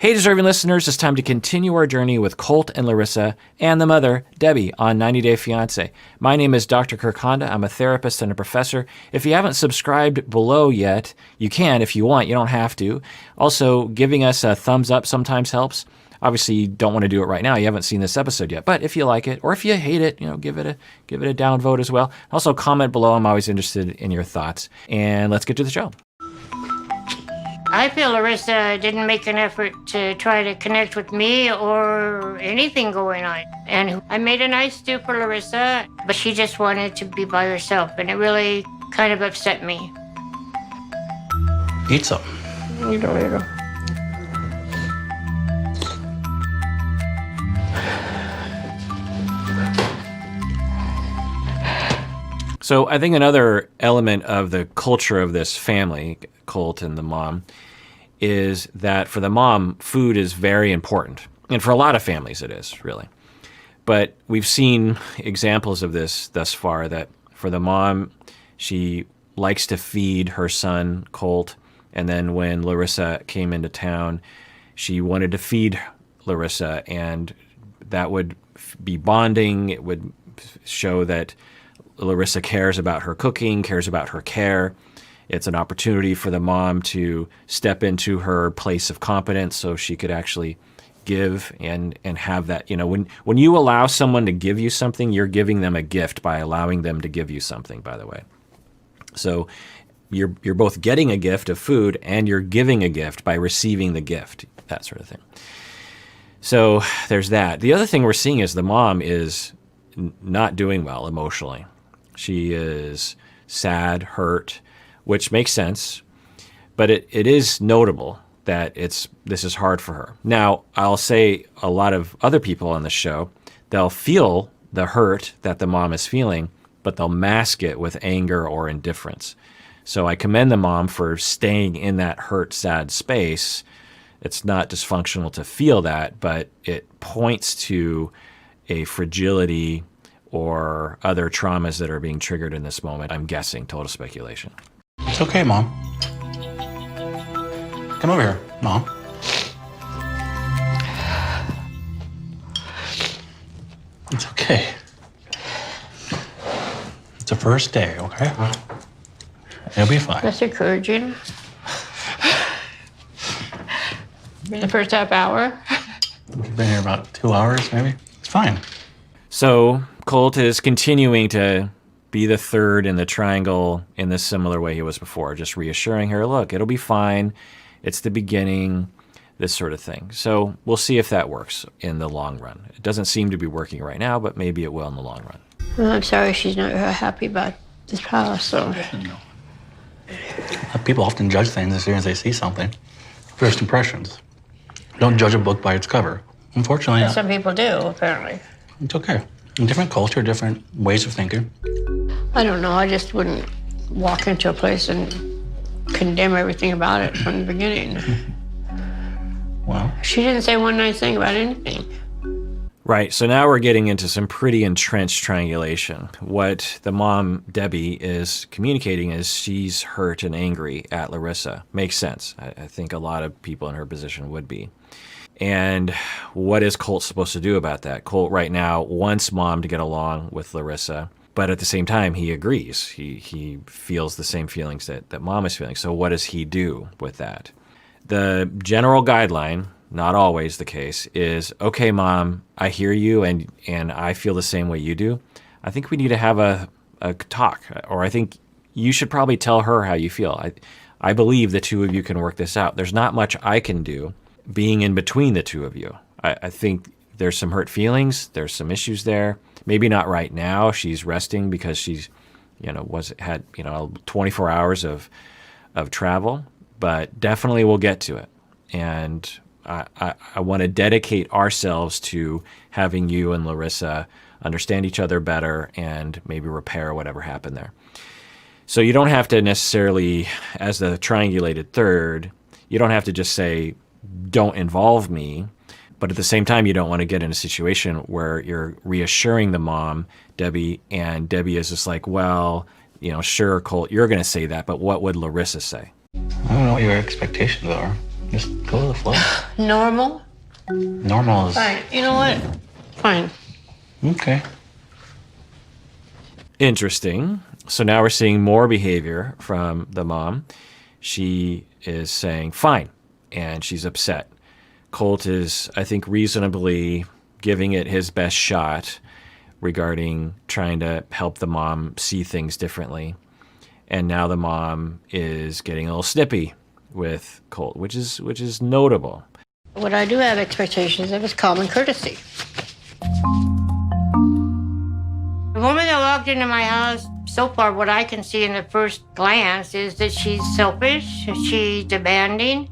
Hey, deserving listeners, it's time to continue our journey with Colt and Larissa and the mother, Debbie, on 90 Day Fiancé. My name is Dr. Kirk Honda. I'm a therapist and a professor. If you haven't subscribed below yet, you can if you want. You don't have to. Also, giving us a thumbs up sometimes helps. Obviously, you don't want to do it right now. You haven't seen this episode yet. But if you like it, or if you hate it, give it a downvote as well. Also, comment below. I'm always interested in your thoughts. And let's get to the show. I feel Larissa didn't make an effort to try to connect with me or anything going on. And I made a nice stew for Larissa, but she just wanted to be by herself, and it really kind of upset me. Eat some. You don't eat them. So I think another element of the culture of this family, Colt and the mom, is that for the mom, food is very important. And for a lot of families it is, really. But we've seen examples of this thus far, that for the mom, she likes to feed her son, Colt. And then when Larissa came into town, she wanted to feed Larissa, and that would be bonding. It would show that Larissa cares about her cooking, cares about her care. It's an opportunity for the mom to step into her place of competence so she could actually give and have that. When you allow someone to give you something, you're giving them a gift by allowing them to give you something, by the way. So you're both getting a gift of food and you're giving a gift by receiving the gift, that sort of thing. So there's that. The other thing we're seeing is the mom is not doing well emotionally. She is sad, hurt, which makes sense, but it is notable that this is hard for her. Now, I'll say a lot of other people on the show, they'll feel the hurt that the mom is feeling, but they'll mask it with anger or indifference. So I commend the mom for staying in that hurt, sad space. It's not dysfunctional to feel that, but it points to a fragility or other traumas that are being triggered in this moment. I'm guessing, total speculation. It's okay, Mom. Come over here, Mom. It's okay. It's the first day, okay? It'll be fine. That's encouraging. The first half hour. We've been here about 2 hours, maybe. It's fine. So Colt is continuing to be the third in the triangle in this similar way he was before, just reassuring her, look, it'll be fine. It's the beginning, this sort of thing. So we'll see if that works in the long run. It doesn't seem to be working right now, but maybe it will in the long run. Well, I'm sorry she's not happy about this house, so. People often judge things as soon as they see something. First impressions. Don't judge a book by its cover. Unfortunately, Some people do, apparently. it's okay. Different culture, different ways of thinking. I don't know, I just wouldn't walk into a place and condemn everything about it from the beginning. Well, She didn't say one nice thing about anything. Right, so now we're getting into some pretty entrenched triangulation. What the mom, Debbie, is communicating is she's hurt and angry at Larissa. Makes sense. I think a lot of people in her position would be. And what is Colt supposed to do about that? Colt right now wants mom to get along with Larissa, but at the same time, he agrees. He feels the same feelings that mom is feeling. So what does he do with that? The general guideline, not always the case, is, okay, mom, I hear you and I feel the same way you do. I think we need to have a talk, or I think you should probably tell her how you feel. I believe the two of you can work this out. There's not much I can do being in between the two of you. I think there's some hurt feelings. There's some issues there. Maybe not right now. She's resting because she's, had 24 hours of travel, but definitely we'll get to it. And I want to dedicate ourselves to having you and Larissa understand each other better and maybe repair whatever happened there. So you don't have to necessarily, as the triangulated third, you don't have to just say, don't involve me. But at the same time, you don't want to get in a situation where you're reassuring the mom, Debbie, and Debbie is just like, well, sure, Colt, you're going to say that, but what would Larissa say? I don't know what your expectations are. Just go with the flow. Normal? Normal is... Fine. You know what? Fine. Okay. Interesting. So now we're seeing more behavior from the mom. She is saying, fine, and she's upset. Colt is, I think, reasonably giving it his best shot regarding trying to help the mom see things differently. And now the mom is getting a little snippy with Colt, which is notable. What I do have expectations of is common courtesy. The woman that walked into my house, so far what I can see in the first glance is that she's selfish, she's demanding,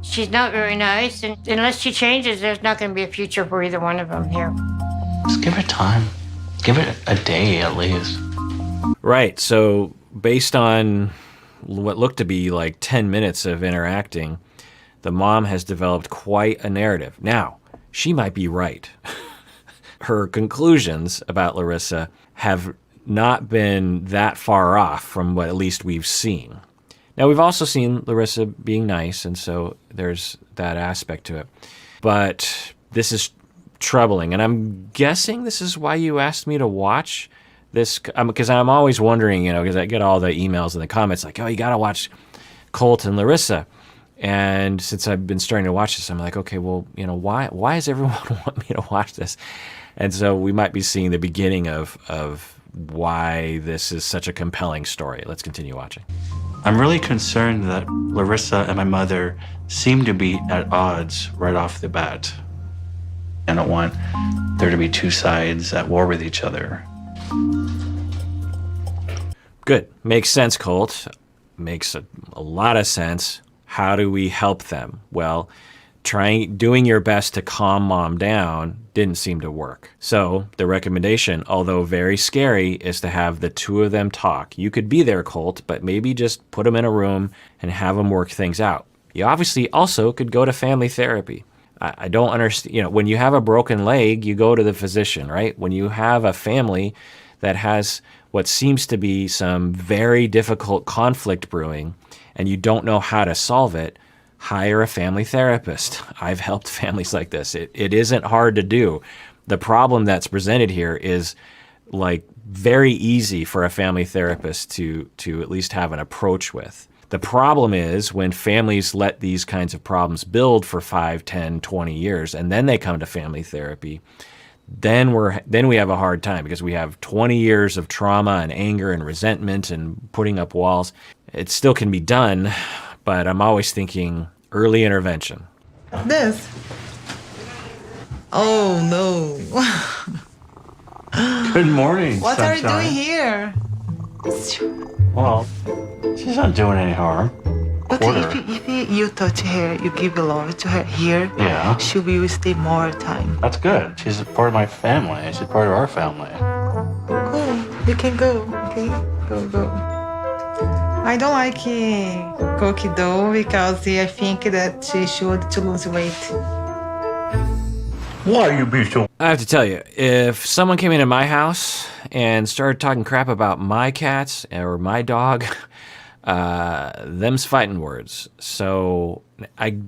she's not very nice, and unless she changes, there's not going to be a future for either one of them here. Just give it time. Give it a day at least. Right. So based on what looked to be like 10 minutes of interacting, the mom has developed quite a narrative. Now, she might be right. Her conclusions about Larissa have not been that far off from what at least we've seen. Now, we've also seen Larissa being nice, and so there's that aspect to it. But this is troubling, and I'm guessing this is why you asked me to watch this, because I'm always wondering, because I get all the emails and the comments like, oh, you got to watch Colt and Larissa. And since I've been starting to watch this, I'm like, okay, well, why does everyone want me to watch this? And so we might be seeing the beginning of why this is such a compelling story. Let's continue watching. I'm really concerned that Larissa and my mother seem to be at odds right off the bat. I don't want there to be two sides at war with each other. Good. Makes sense, Colt. Makes a lot of sense. How do we help them? Well, doing your best to calm mom down didn't seem to work. So the recommendation, although very scary, is to have the two of them talk. You could be there, Colt, but maybe just put them in a room and have them work things out. You obviously also could go to family therapy. I don't understand. When you have a broken leg, you go to the physician, right? When you have a family that has what seems to be some very difficult conflict brewing and you don't know how to solve it, hire a family therapist. I've helped families like this. It isn't hard to do. The problem that's presented here is like very easy for a family therapist to at least have an approach with. The problem is when families let these kinds of problems build for 5, 10, 20 years, and then they come to family therapy, then we have a hard time because we have 20 years of trauma and anger and resentment and putting up walls. It still can be done, but I'm always thinking early intervention. This. Oh no. Good morning, What are you sunshine. doing here? Well, she's not doing any harm. But Quarter. if you touch her, you give love to her here, Yeah. she will stay more time. That's good. She's a part of my family. She's part of our family. Cool. You can go. Okay? Go. I don't like cookie dough because I think that she should to lose weight. Why you be so... I have to tell you, if someone came into my house and started talking crap about my cats or my dog, them's fighting words. So I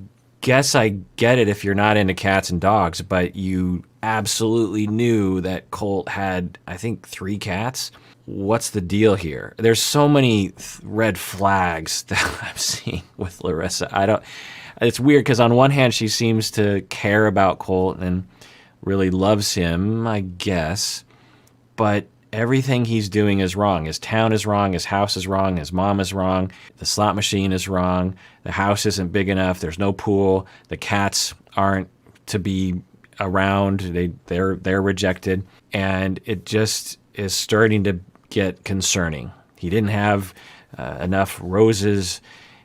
guess I get it if you're not into cats and dogs, but you absolutely knew that Colt had, I think, 3 cats. What's the deal here? There's so many red flags that I'm seeing with Larissa. It's weird because on one hand, she seems to care about Colt and really loves him, I guess. But everything he's doing is wrong. His town is wrong. His house is wrong. His mom is wrong. The slot machine is wrong. The house isn't big enough. There's no pool. The cats aren't to be around. They're rejected. And it just is starting to get concerning. He didn't have enough roses.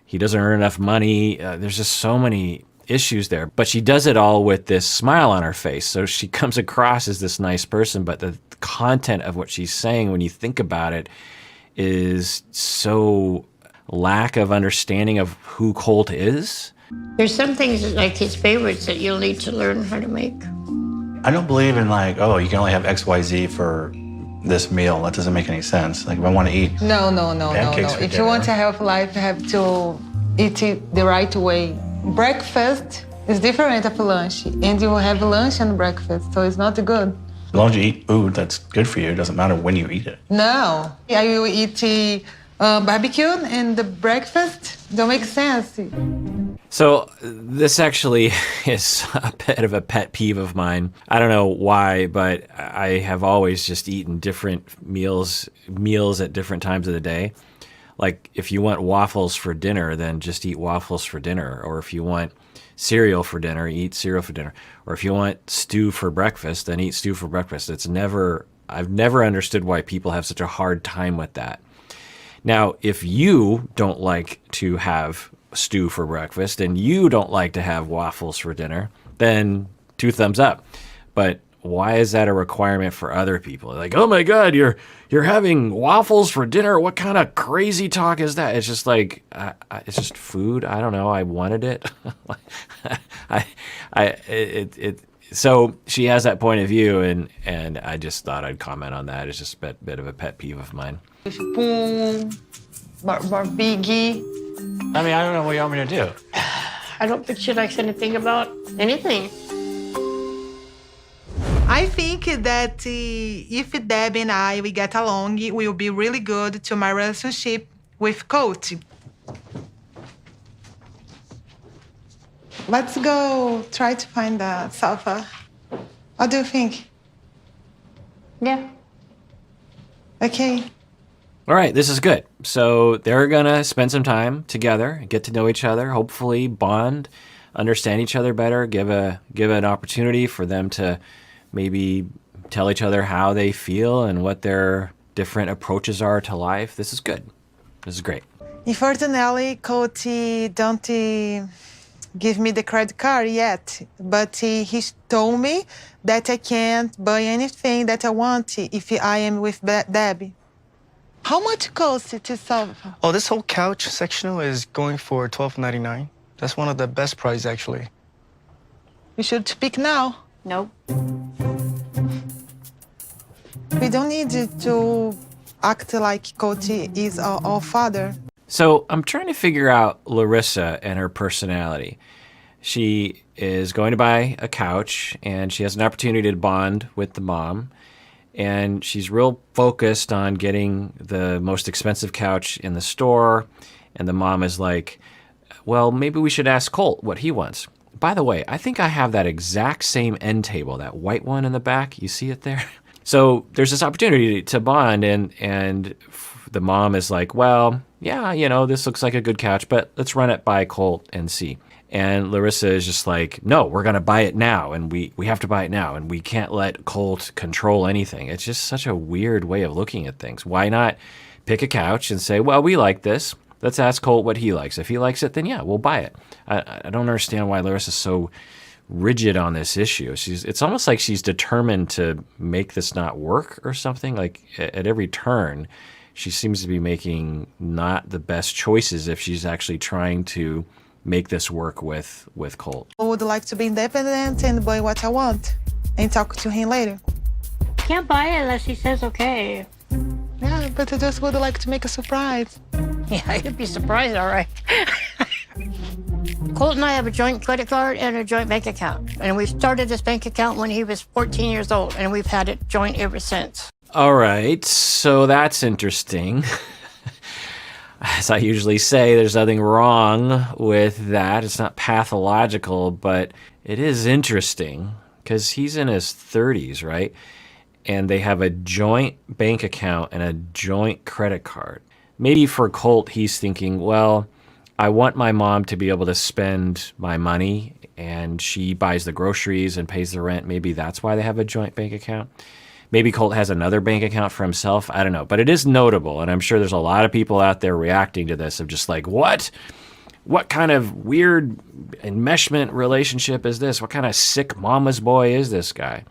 He doesn't earn enough money. There's just so many issues there. But she does it all with this smile on her face. So she comes across as this nice person, but the content of what she's saying, when you think about it, is so lack of understanding of who Colt is. There's some things like his favorites that you'll need to learn how to make. I don't believe in like, oh, you can only have XYZ for this meal. That doesn't make any sense. Like if I want to eat No. pancakes for If you dinner. want a healthy life, you have to eat it the right way. breakfast is different of lunch, and you will have lunch and breakfast, so it's not good. As long as you eat food that's good for you, it doesn't matter when you eat it. No, I will eat barbecue and the breakfast. Don't make sense. So this actually is a bit of a pet peeve of mine. I don't know why, but I have always just eaten different meals at different times of the day. Like if you want waffles for dinner, then just eat waffles for dinner. Or if you want cereal for dinner, eat cereal for dinner. Or if you want stew for breakfast, then eat stew for breakfast. I've never understood why people have such a hard time with that. Now, if you don't like to have stew for breakfast and you don't like to have waffles for dinner, then 2 thumbs up. But why is that a requirement for other people? Like, oh my God, you're having waffles for dinner. What kind of crazy talk is that? It's just like, it's just food. I don't know. I wanted it. So she has that point of view, and I just thought I'd comment on that. It's just a bit of a pet peeve of mine. Spoon, biggie. I mean, I don't know what you want me to do. I don't think she likes anything about anything. I think that if Deb and we get along, it will be really good to my relationship with Colt. Let's go try to find the sofa. What do you think? Yeah. Okay. All right, this is good. So they're gonna spend some time together, get to know each other, hopefully bond, understand each other better, give an opportunity for them to maybe tell each other how they feel and what their different approaches are to life. This is good. This is great. Unfortunately, Colt don't give me the credit card yet, but he told me that I can't buy anything that I want if I am with Debbie. How much costs to solve? Oh, this whole couch sectional is going for $12.99. That's one of the best price, actually. We should speak now. Nope. We don't need to act like Colt is our father. So I'm trying to figure out Larissa and her personality. She is going to buy a couch, and she has an opportunity to bond with the mom. And she's real focused on getting the most expensive couch in the store. And the mom is like, well, maybe we should ask Colt what he wants. By the way, I think I have that exact same end table, that white one in the back. You see it there? So there's this opportunity to bond, and the mom is like, well, yeah, this looks like a good couch, but let's run it by Colt and see. And Larissa is just like, no, we're going to buy it now, and we have to buy it now, and we can't let Colt control anything. It's just such a weird way of looking at things. Why not pick a couch and say, well, we like this. Let's ask Colt what he likes. If he likes it, then yeah, we'll buy it. I don't understand why Larissa's so rigid on this issue. It's almost like she's determined to make this not work or something. Like at every turn, she seems to be making not the best choices if she's actually trying to make this work with Colt. I would like to be independent and buy what I want and talk to him later. Can't buy it unless he says okay. Yeah, but I just would like to make a surprise. Yeah, you'd be surprised, all right. Colt and I have a joint credit card and a joint bank account. And we started this bank account when he was 14 years old, and we've had it joint ever since. All right, so that's interesting. As I usually say, there's nothing wrong with that. It's not pathological, but it is interesting because he's in his 30s, right? And they have a joint bank account and a joint credit card. Maybe for Colt, he's thinking, well, I want my mom to be able to spend my money, and she buys the groceries and pays the rent. Maybe that's why they have a joint bank account. Maybe Colt has another bank account for himself. I don't know. But it is notable, and I'm sure there's a lot of people out there reacting to this of just like, what? What kind of weird enmeshment relationship is this? What kind of sick mama's boy is this guy?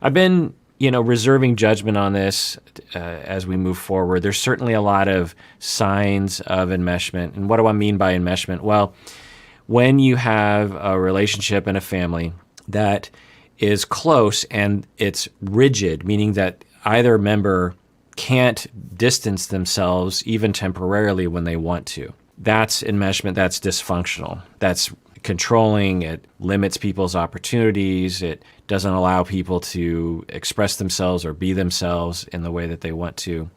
I've been, reserving judgment on this as we move forward. There's certainly a lot of signs of enmeshment. And what do I mean by enmeshment? Well, when you have a relationship and a family that is close and it's rigid, meaning that either member can't distance themselves even temporarily when they want to. That's enmeshment, that's dysfunctional. That's controlling. It limits people's opportunities. It doesn't allow people to express themselves or be themselves in the way that they want to.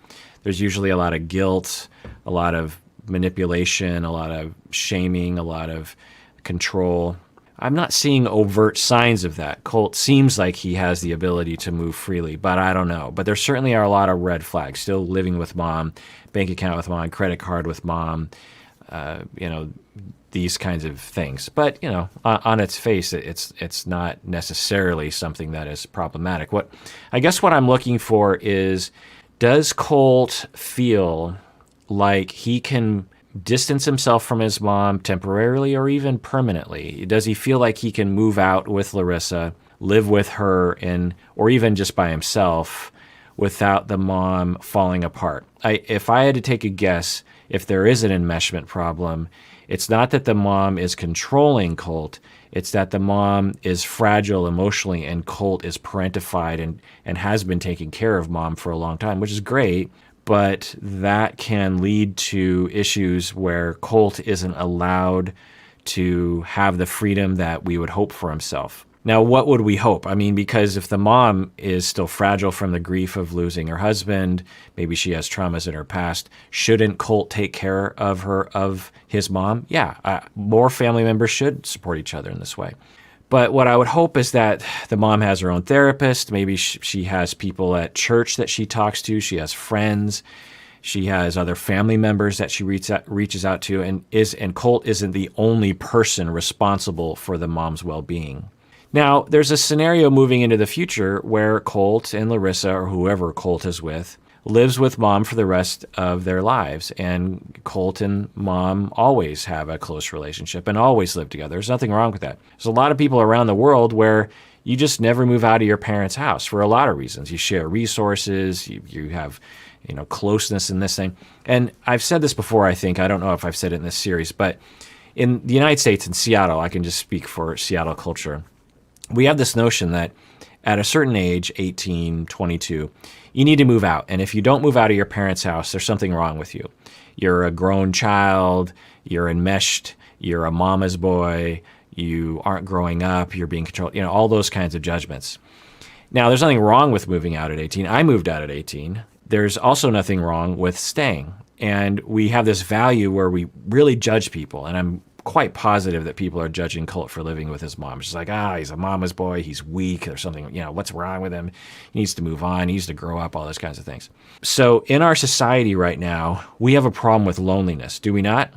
There's usually a lot of guilt, a lot of manipulation, a lot of shaming, a lot of control. I'm not seeing overt signs of that. Colt seems like he has the ability to move freely, but I don't know. But there certainly are a lot of red flags. Still living with mom, bank account with mom, credit card with mom, these kinds of things. But, on its face, it's not necessarily something that is problematic. What I'm looking for is, does Colt feel like he can distance himself from his mom temporarily or even permanently? Does he feel like he can move out with Larissa, live with her or even just by himself without the mom falling apart? If I had to take a guess, if there is an enmeshment problem, it's not that the mom is controlling Colt, it's that the mom is fragile emotionally and Colt is parentified and has been taking care of mom for a long time, which is great. But that can lead to issues where Colt isn't allowed to have the freedom that we would hope for himself. Now, what would we hope? Because if the mom is still fragile from the grief of losing her husband, maybe she has traumas in her past, shouldn't Colt take care of his mom? Yeah, more family members should support each other in this way. But what I would hope is that the mom has her own therapist. Maybe she has people at church that she talks to. She has friends. She has other family members that she reaches out to. And Colt isn't the only person responsible for the mom's well-being. Now, there's a scenario moving into the future where Colt and Larissa, or whoever Colt is with, lives with mom for the rest of their lives. And Colt and mom always have a close relationship and always live together. There's nothing wrong with that. There's a lot of people around the world where you just never move out of your parents' house for a lot of reasons. You share resources, you have closeness in this thing. And I've said this before, I think. I don't know if I've said it in this series, but in the United States, in Seattle, I can just speak for Seattle culture, we have this notion that at a certain age, 18, 22, you need to move out. And if you don't move out of your parents' house, there's something wrong with you. You're a grown child, you're enmeshed, you're a mama's boy, you aren't growing up, you're being controlled, all those kinds of judgments. Now, there's nothing wrong with moving out at 18. I moved out at 18. There's also nothing wrong with staying. And we have this value where we really judge people. And I'm quite positive that people are judging Colt for living with his mom. She's like, he's a mama's boy, he's weak or something, what's wrong with him? He needs to move on, he needs to grow up, all those kinds of things. So in our society right now, we have a problem with loneliness, do we not?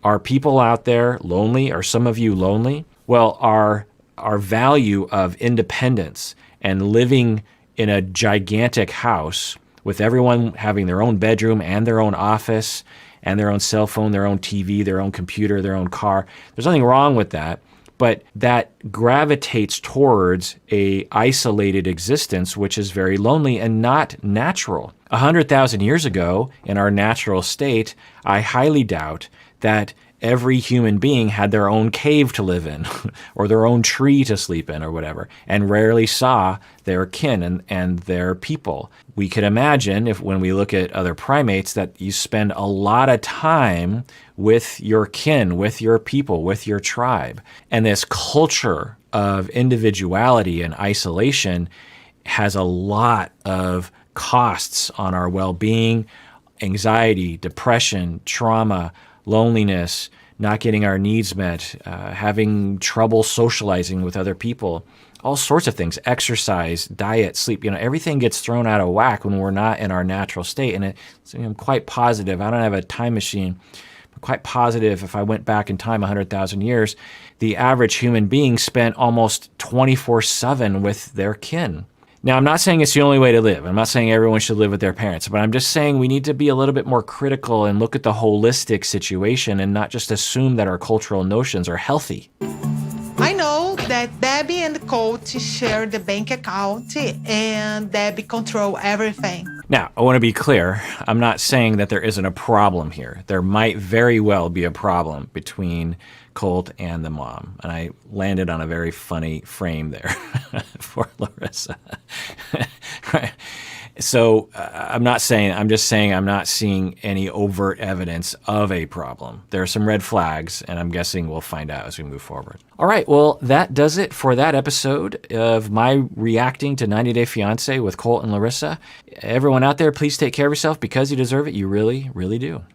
Are people out there lonely? Are some of you lonely? Well, our value of independence and living in a gigantic house with everyone having their own bedroom and their own office and their own cell phone, their own TV, their own computer, their own car. There's nothing wrong with that, but that gravitates towards a isolated existence, which is very lonely and not natural. 100,000 years ago, in our natural state, I highly doubt that every human being had their own cave to live in or their own tree to sleep in or whatever, and rarely saw their kin and their people. We could imagine, when we look at other primates, that you spend a lot of time with your kin, with your people, with your tribe. And this culture of individuality and isolation has a lot of costs on our well-being, anxiety, depression, trauma, loneliness, not getting our needs met, having trouble socializing with other people, all sorts of things, exercise, diet, sleep, everything gets thrown out of whack when we're not in our natural state. And I'm quite positive, I don't have a time machine, but quite positive if I went back in time 100,000 years, the average human being spent almost 24/7 with their kin. Now, I'm not saying it's the only way to live. I'm not saying everyone should live with their parents, but I'm just saying we need to be a little bit more critical and look at the holistic situation and not just assume that our cultural notions are healthy. I know that Debbie and Colt share the bank account and Debbie control everything. Now, I want to be clear. I'm not saying that there isn't a problem here. There might very well be a problem between Colt and the mom. And I landed on a very funny frame there for Larissa. Right. So I'm just saying I'm not seeing any overt evidence of a problem. There are some red flags, and I'm guessing we'll find out as we move forward. All right, well, that does it for that episode of my reacting to 90 Day Fiancé with Colt and Larissa. Everyone out there, please take care of yourself because you deserve it. You really, really do.